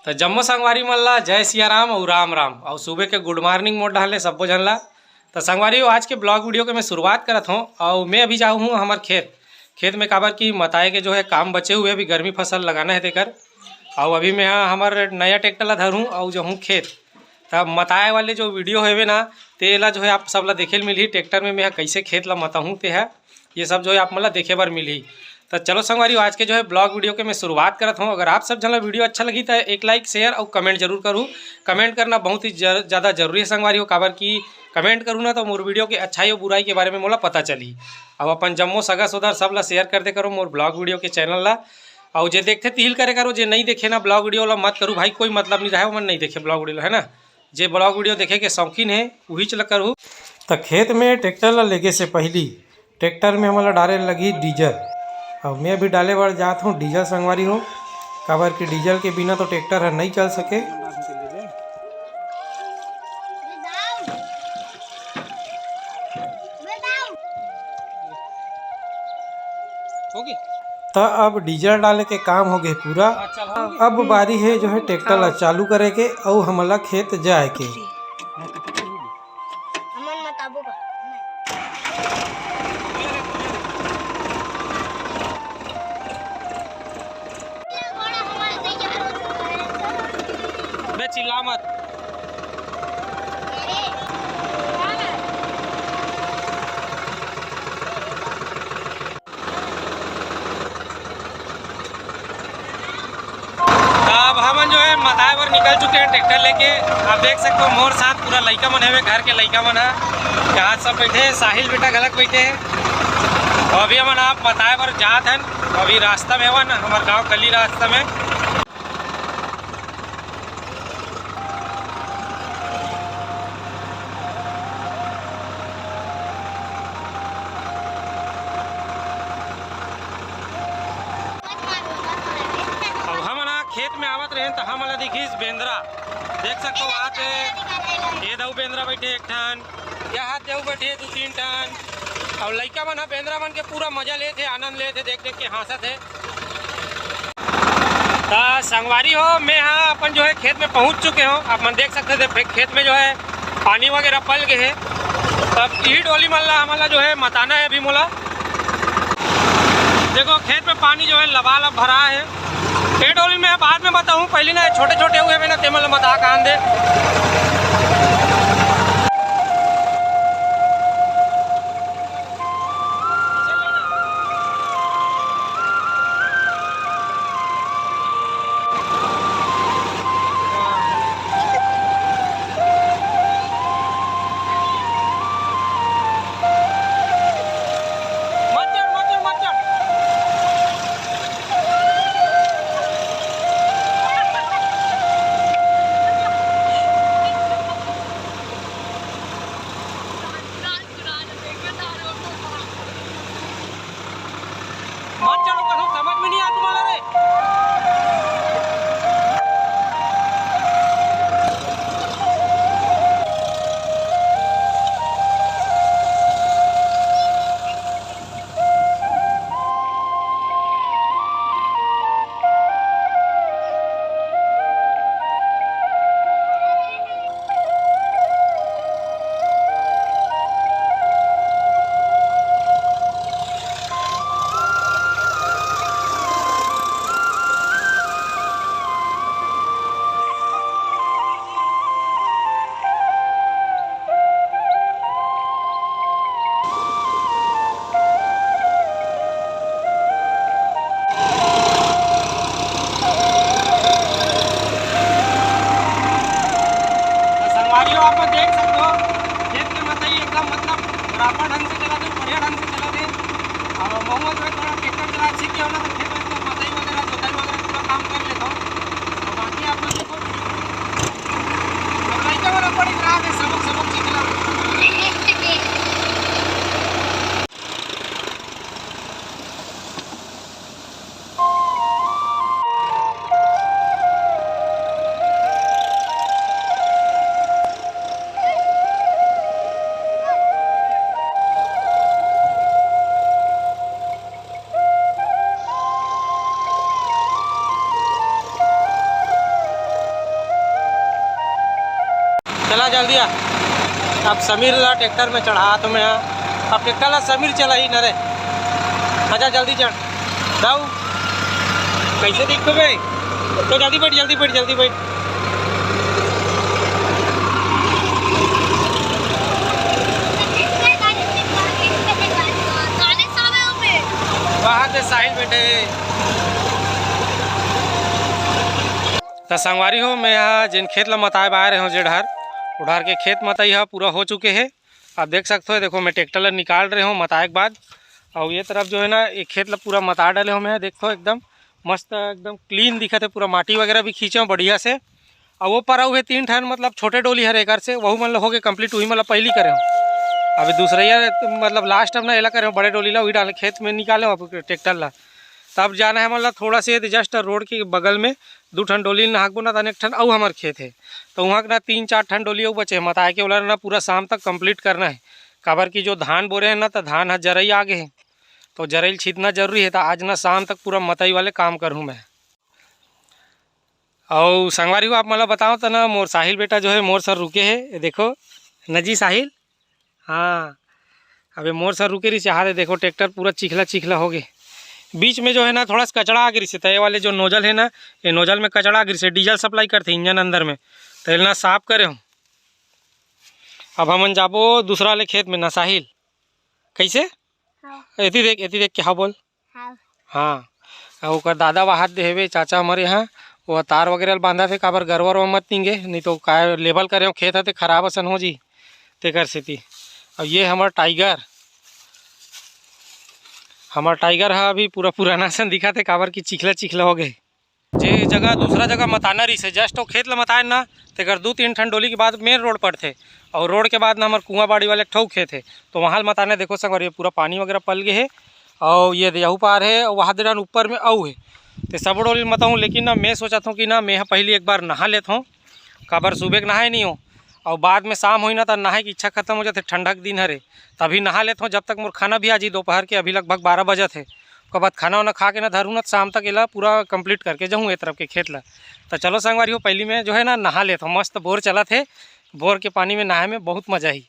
तो जम्मो संगवारी मन ला जय सिया राम और राम राम और सुबह के गुड मॉर्निंग मोड डाले सब्बो झन ला। तो संगवारी आज के ब्लॉग वीडियो के मैं शुरुआत करत हूँ और मैं अभी जाऊँ हूँ हमारे खेत में काबर की मताए के जो है काम बचे हुए अभी गर्मी फसल लगाना है तेकर। और अभी मैं हमारे नया ट्रैक्टर ला धरूँ और जो हूँ खेत तब मताए वाले जो वीडियो है ना तेला जो है आप सब ला देखे मिली ट्रैक्टर में मैं कैसे खेत ला मताहूँ ते है ये सब जो है आप मतलब देखे बार मिली। तो चलो संगवारी आज के जो है ब्लॉग वीडियो के मैं शुरुआत करता हूँ। अगर आप सब जन वीडियो अच्छा लगी तो एक लाइक शेयर और कमेंट जरूर करूँ। कमेंट करना बहुत ही ज़्यादा जरूरी है संगवारी हो काबर की कमेंट करूँ ना तो मोर वीडियो के अच्छाई और बुराई के बारे में मोला पता चली। अब अपन जम्मो सगा सोदर सब ला शेयर कर दे करो मोर ब्लॉग वीडियो के चैनल ला। और जे देखते तिल करे करो जे नहीं देखे ना ब्लॉग वीडियो ला मत करूँ भाई, कोई मतलब नहीं रहा है मन नहीं देखे ब्लॉग वीडियो है ना। जे ब्लॉग वीडियो देखे के शौकीन है वही चला करूँ। तो खेत में ट्रैक्टर ला लेगे से पहली ट्रैक्टर में हमारा डाले लगी डीजल और मैं भी डाले बार जात हूँ डीजल संगवारी हो काबर कि डीजल के बिना तो ट्रैक्टर है नहीं चल सके। तो अब डीजल डाले के काम हो गए पूरा। अब बारी है जो है ट्रैक्टर ला चालू करे के और हमला खेत जाए के। चिल्ला मत। अब हम जो है मताए पर निकल चुके हैं ट्रैक्टर लेके। आप देख सकते हो मोर साथ पूरा लड़का मन है घर के लड़का मन है यहाँ सब बैठे हैं, साहिल बेटा गलत बैठे हैं। और अभी हम आप मताए पर जात हैं अभी रास्ता में हुआ ना हमारे गाँव गली रास्ता में। खेत में आवत रहे तो हम दिखीस बेंद्रा देख सकते हो वहाँ पे ये दऊ बेंद्रा बैठे एक ठन यहाँ देव बैठे 2-3 टन और लड़का मन बेंद्रा मन के पूरा मजा लेते आनंद लेते देख देख के हंसत है। तो संगवारी हो मैं यहाँ अपन जो है खेत में पहुँच चुके हो। आप मन देख सकते थे खेत में जो है पानी वगैरह पल गए है। तब यही डोली मल्ला हमारा जो है मताना है अभी मोला। देखो खेत में पानी जो है लबालब भरा है। ये डोली में बाद में बताऊँ पहले ना छोटे छोटे हुए ना तेमल मता कान दे। आ जल्दी आ। अब समीर ला ट्रैक्टर में चढ़ा तो मैं अब ट्रैक्टर ला समीर चला ही न रे। आजा जल्दी चढ़ जाऊ। कैसे दिखो भाई? तो जल्दी बैठ जल्दी बैठ जल्दी बैठ। बाहर से साहिल बैठे तो संगवारी हो। मैं यहाँ जिन खेत ला मताए बा रहे हूँ जेढ़ार उड़ार के खेत मताई है पूरा हो चुके हैं। आप देख सकते हो, देखो मैं ट्रैक्टर ला निकाल रहे हूँ मताए के बाद। और ये तरफ जो है ना ये खेत ला पूरा मता डाले हो मैं। देखो एकदम मस्त एकदम क्लीन दिखा थे, पूरा माटी वगैरह भी खींचे बढ़िया से। और वो पर हुए 3 ठन मतलब छोटे डोली हर एक से वही मतलब हो गए कम्प्लीट। वही मतलब पहली करे हूँ। अभी दूसरा मतलब लास्ट अब ना एला करे बड़े डोली ला वही डाले खेत में निकाले अब ट्रैक्टर ला। तब जाना है मतलब थोड़ा से जस्ट रोड के बगल में 2 ठन डोली नहाकबो ना तन 1 ठन और हमार खेत है। तो वहाँ के ना 3-4 ठन डोली और बचे मताए के वाला ना पूरा शाम तक कंप्लीट करना है। काबर की जो धान बोरे हैं ना तो धान जरई आगे है तो जरई छीतना जरूरी है। तो आज ना शाम तक पूरा मताई वाले काम करूँ मैं। और संगवारी हो आप मतलब बताओ तो ना मोर साहिल बेटा जो है मोर सर रुके है। देखो नजी साहिल, हाँ अबे मोर सर रुके रही चाह। देखो ट्रैक्टर पूरा चिखला चिखला हो गए। बीच में जो है ना थोड़ा सा कचड़ा आ गिरी से। तो ये वाले जो नोजल है ना ये नोजल में कचड़ा आ गिरी से। डीजल सप्लाई करते इंजन अंदर में तो ना साफ करे हूँ। अब हम जाबो दूसरा वाले खेत में ना साहिल। कैसे एती देख के हाँ बोल। हाँ और दादा वाहत दे हेवे चाचा हमारे यहाँ वो तार वगैरह बांधा थे काबर गरवर व मत निंगे नहीं तो का लेबल करे हो खेत है खराब असन हो जी तेकर सेती। और ये हमारा टाइगर है अभी पूरा पुराना सन दिखा थे काबर की चिखला चिखला हो गए। जे जगह दूसरा जगह मताना रही से जस्ट वो खेत ला मताए ना तेकर 2-3 ठन डोली के बाद मेन रोड पर थे। और रोड के बाद ना हमारे कुआं बाड़ी वाले ठोक खेत है तो वहाँ मताने देखो संग ये पूरा पानी वगैरह पल गए है। और ये यहू पार है और वहाँ दिन ऊपर में औ है तो सब डोली मताऊँ। लेकिन ना मैं सोचा था कि ना मैं पहले एक बार नहा लेता हूँ काबर सुबह नहाए नहीं हो और बाद में शाम हुई ना तो नहाए की इच्छा खत्म हो जाते। ठंडक दिन हरे तभी नहा लेता हूँ जब तक मोर खाना भी आ जी दोपहर के अभी लगभग 12 बजे थे। उसके बाद खाना वाना खा के ना धरूँ ना शाम तक एला पूरा कंप्लीट करके जाऊँ ये तरफ के खेत ला। तो चलो संगवारी हो पहली में जो है ना नहा लेता हूँ। मस्त बोर चला थे, बोर के पानी में नहाए में बहुत मज़ा ही।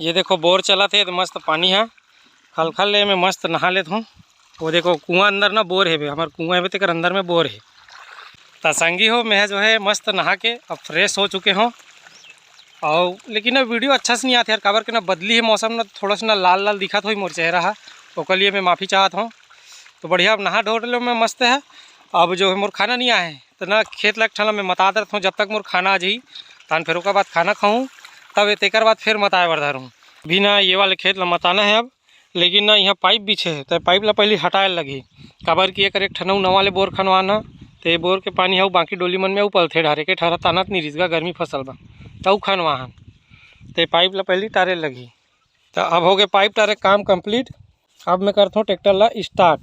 ये देखो बोर चला थे तो मस्त पानी है खल ले में मस्त नहा लेता हूँ। वो देखो कुआं अंदर ना बोर है हमारे कुआं में तेकर अंदर में बोर है। तो संगी हो मैं जो है मस्त नहा के अब फ्रेश हो चुके हों। और लेकिन ना वीडियो अच्छा से नहीं आती यार काबर के ना बदली है मौसम ना थोड़ा सा ना लाल लाल दिखा तो मोर चेहरा है उसके लिए मैं माफ़ी चाहता हूँ। तो बढ़िया अब नहा धो लो मैं मस्त है। अब जो है मोर खाना नहीं आए तो ना खेत लग ठला मैं मता देता हूँ जब तक मोर खाना आ जाई तन फिर उसके बाद खाना खाऊँ तब तेकर बाद फिर मताए बर धरूँ। भी ना ये वाले खेत ला मताना है अब। लेकिन ना यहाँ पाइप बिछे है तो पाइप ला पहले हटाए लगी काबर की एक ठनऊ नवा ले बोर खनवाना तो ये बोर के पानी है बाकी डोली मन में ऊपर थे ढारे के ठहरा तानत नहीं रिसगा गर्मी फसल बा तो खनवाहन तो पाइप ला पहले तारे लगी। तो अब हो गए पाइप तारे काम कंप्लीट। अब मैं करता हूँ ट्रैक्टर ला स्टार्ट।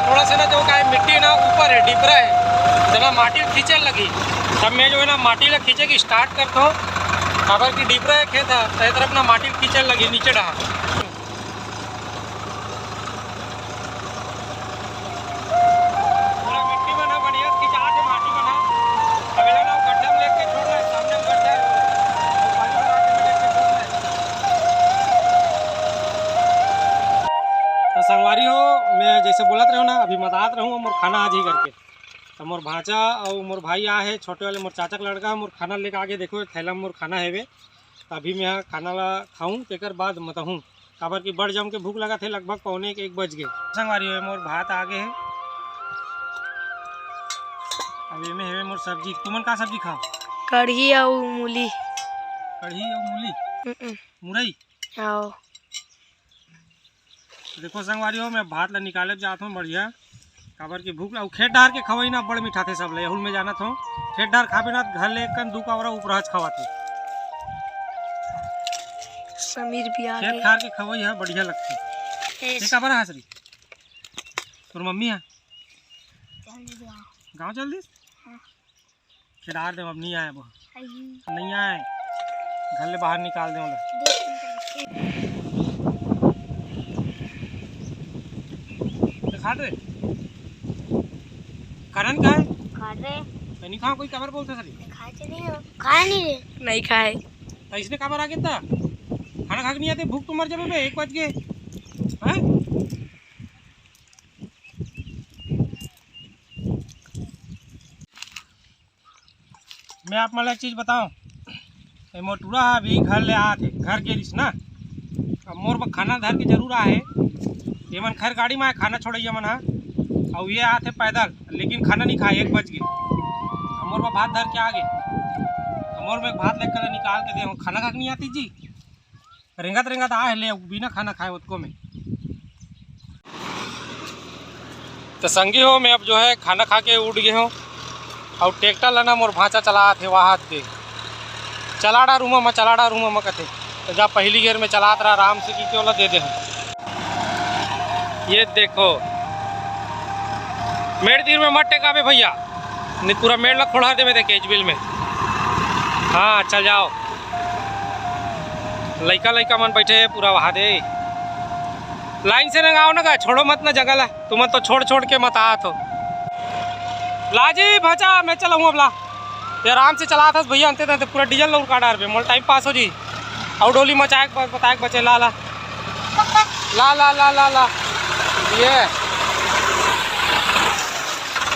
थोड़ा सा ना जो का मिट्टी ना ऊपर है डिपरा है जना माटी खींचे लगी तब मैं जो है ना माटी ला खींचे की स्टार्ट करता हूँ। खबर की डिपरा है खेत है तो तरफ ना माटी खींचे लगी नीचे रहा पूरा मिट्टी बना बढ़िया खींचा के माटी बना अगला ना गड्ढा में लेके छोड़ना है सामने गड्ढा तो संगवारी हो मैं जैसे बोलत रहूँ ना अभी मतात रहूँ मोर खाना आज ही करके। तो मोर भांचा और मोर भाई आ है छोटे वाले मोर चाचा का लड़का मोर खाना लेके आगे देखो थैला में मोर खाना है वे। तो अभी मैं यहाँ खाना ला खाऊँ तेकर बाद मतहूँ काबर की बड़ जम के भूख लगा थे लगभग 1 बज गए। संगवारी हो मोर भात आगे है अभी में है मोर सब्जी। तुमन का सब्जी खाओ? कढ़ी और मूली। कढ़ी और मूली मुरई आओ देखो संगवारी हो मैं भात ला निकाले जाता हूँ बढ़िया काबर की भूख खेत डार के खवई ना बड़ मीठा थे सब ले अहुल में जाना था खेत डार खाबे ना घर ले कन 2 कावरा उपराज खवा थे समीर भी आ खेत खार के खवई है बढ़िया लगती है। काबर हासरी तोर मम्मी है गाँव चल दी खेदार दे अब नहीं आए वो नहीं आए घर ले बाहर निकाल दे ओला। खा रहे करण का है खा रहे नहीं खा कोई खबर बोलते सरी खा नहीं रे नहीं खाए। इसने खबर आ गया था खाना खा के नहीं आते भूख तो मर जावे बे 1 बज गए हैं। मैं आप मला एक चीज़ बताऊं ये मोटूरा अभी घर ले आते घर के रिस ना अब मोर पर खाना धर के जरूर आए ये मन खैर गाड़ी में खाना छोड़िए मन और ये आते पैदल लेकिन खाना नहीं खाए 1 बज गए मोर पर भात धर के आ गए मोर में भात लेकर निकाल के दे खाना खा के नहीं आती जी रेंगत रेंगत आ ले बिना खाना खाए उसको में तो संगी हो मैं अब जो है खाना खा के उठ गए हो और ट्रैक्टर लाना मोर भांचा चला थे वहाँ पे चलाड़ा रूम में कथे तो जब पहली गेर में चलात रहा आराम से की वाला दे दे ये देखो मेड़ तीर में मत टेकाबे भैया नहीं पूरा मेड़ लग खोड़ा दे मेरे केजबिल में। हाँ चल जाओ लइका लइका मन बैठे है पूरा वहा दे लाइन से रंगाओ ना छोड़ो मत ना जगह ला तुम तो छोड़ छोड़ के मत आ तो लाजी भचा मैं चला हूँ अब ला ये आराम से चला था भैया अंते थे पूरा डीजल लोग काटा पे मोल टाइम पास हो जी और डोली मचाए बताए बचे ला ला ला ला ला ला ला ये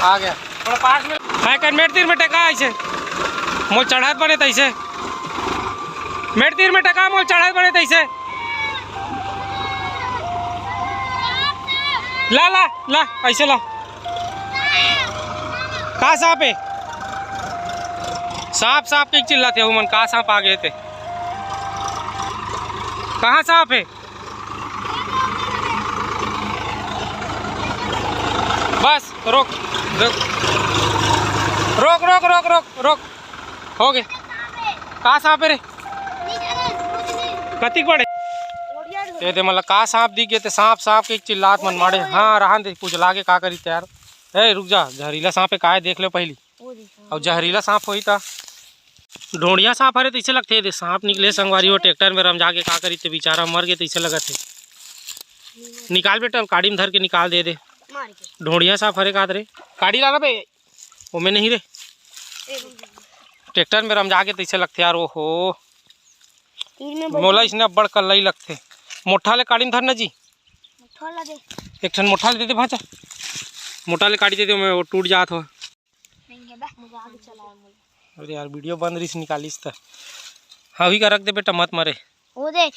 आ गया थोड़ा पास में मैं कर मेट तीर में टका ऐसे मोल चढ़ात बने तैसे मेट तीर में टका मोल चढ़ात बने तैसे ला ला ला ऐसे ला कहाँ सांप है सांप सांप के चिल्लाते हो मन कहाँ सांप आ गए थे कहाँ सांप है बस रोक रोक रोक रोक रोक रोक हो गए कहाँ सांप है रे कति बड़े ये दे मतलब कहाँ सांप दिख गए थे सांप सांप के चिल्लात मन मारे। हाँ रहा दे कुछ लागे का करी तैयार ए रुक जा जहरीला सांप है का देख लो पहली और जहरीला सांप होई था ढोड़िया सांप हरे तो इसे लगते दे सांप निकले संगवारी हो ट्रैक्टर में रम जाके का करी थे बेचारा मर गए तो इसे लगा थे निकाल बेटा काड़ी में धर के निकाल दे दे ढोड़िया सांप हरे का रे काड़ी लाना बे वो में नहीं रे ट्रैक्टर में रम जाके तो इसे लगते यार वो हो मोला इसने बड़ कल्ला ही लगते मोटा ले काड़ी में धरना जी एक ठन मोटा ले दे भाचा मोटा ले काटी दे दे मैं वो टूट जात हो अरे यार वीडियो बंद रही निकालिस तो हाँ भी का रख दे बेटा मत मरे ओ देख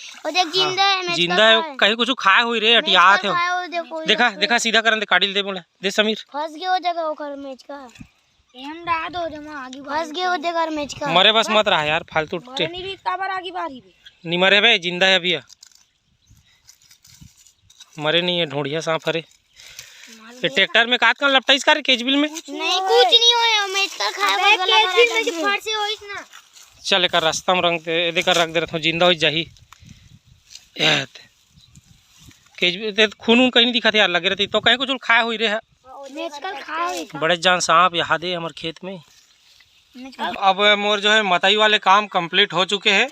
जिंदा है जिंदा है कहीं कुछ खाए हुई रे अटियात हो देखा देखा सीधा करन दे काटी दे बोले दे समीर फंस गए हो जगह ओकर मैच का हम डाल दो जमा आगे फंस गए हो जगह मैच का मरे बस मत रहा यार फालतू नहीं भी काबर आगे बारी नहीं मरे बे जिंदा है अभी मरे नहीं है ढोड़िया सांप हरे ये ट्रैक्टर में काट कर लपटाइस कर केजबिल में नहीं कुछ नहीं होया मैच का खाए केजबिल में जो फट से होइस ना चल कर रास्ता में रंग दे कर रख दे रहा जिंदा हो जाही केजबिल ते खून उन कहीं नहीं दिखा यार लगे रहती तो कहीं कुछ खाए हुई रे है मैच का खाए बड़े जान सांप यहाँ दे हमारे खेत में। अब मोर जो है मताई वाले काम कंप्लीट हो चुके हैं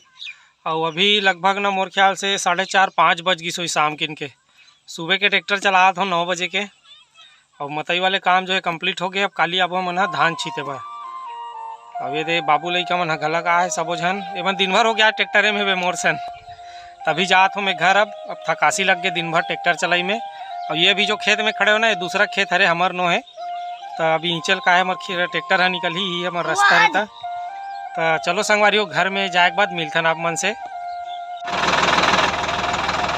और अभी लगभग ना मोर ख्याल से 4:30-5 बज गई सोई शाम किन के सुबह के ट्रैक्टर चला था 9 बजे के और मताई वाले काम जो है कंप्लीट हो गए। अब काली अब मन धान छीते बा अब ये दे बाबू लइका मन गला का है सबो झन एवं दिन भर हो गया ट्रैक्टरे में मोर सन तभी जात हूँ मैं घर। अब थकासी लग गए दिन भर ट्रैक्टर चलाई में और ये भी जो खेत में खड़े हो ना ये दूसरा खेत हरे हमार नो है तो अभी इंचल का है हमारे ट्रैक्टर है निकल ही हमारा रास्ता रहता तो चलो संगवारी हो घर में जाए के बाद मिलथन आप मन से।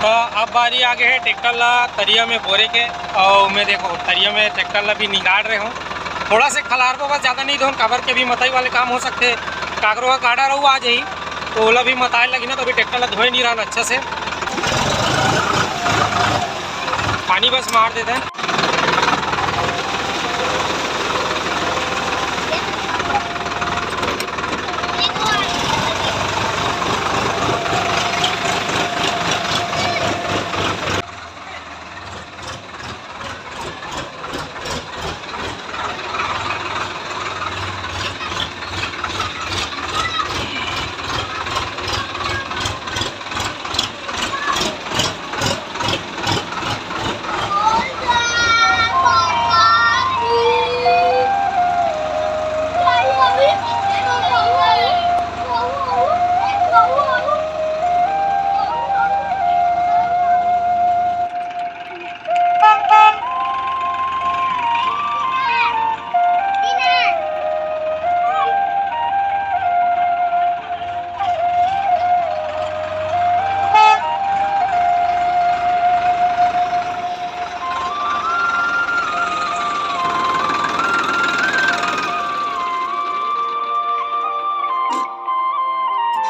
तो अब बारी आगे है ट्रैक्टर ला तरिया में बोरे के और मैं देखो तरिया में ट्रैक्टर ला भी निकाल रहे हूँ थोड़ा से खलार को बस ज़्यादा नहीं दो काबर के भी मताई वाले काम हो सकते काकरों का काटा रहू आ जाही तो ओला भी मताए लगी ना तो अभी ट्रैक्टर ला धोए नहीं रहा अच्छा से पानी बस मार देते हैं।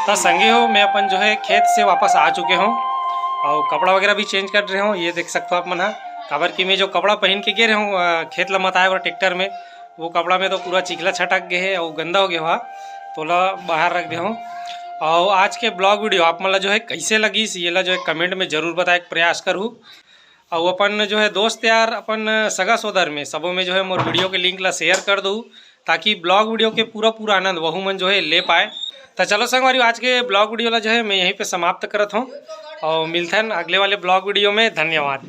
तो संगी हो मैं अपन जो है खेत से वापस आ चुके हूँ और कपड़ा वगैरह भी चेंज कर रहे हूँ। ये देख सकते हो आप मन, काबर कि मैं जो कपड़ा पहन के गए रहे हूँ खेत ला मताए और ट्रैक्टर में, वो कपड़ा में तो पूरा चिखला छटक गए है और गंदा हो गया हुआ, तो ला बाहर रख दिया हूँ। और आज के ब्लॉग वीडियो आप मन ला जो है कैसे लगी ये ला जो है कमेंट में ज़रूर बताए प्रयास करूँ। और अपन जो है दोस्त यार अपन सगा सोदर में सबों में जो है मोर वीडियो के लिंक ला शेयर कर दूँ, ताकि ब्लॉग वीडियो के पूरा आनंद वहू मन जो है ले पाए। तो चलो संगवारी आज के ब्लॉग वीडियो ला जो है मैं यहीं पे समाप्त करत हूँ और मिलते हैं अगले वाले ब्लॉग वीडियो में। धन्यवाद।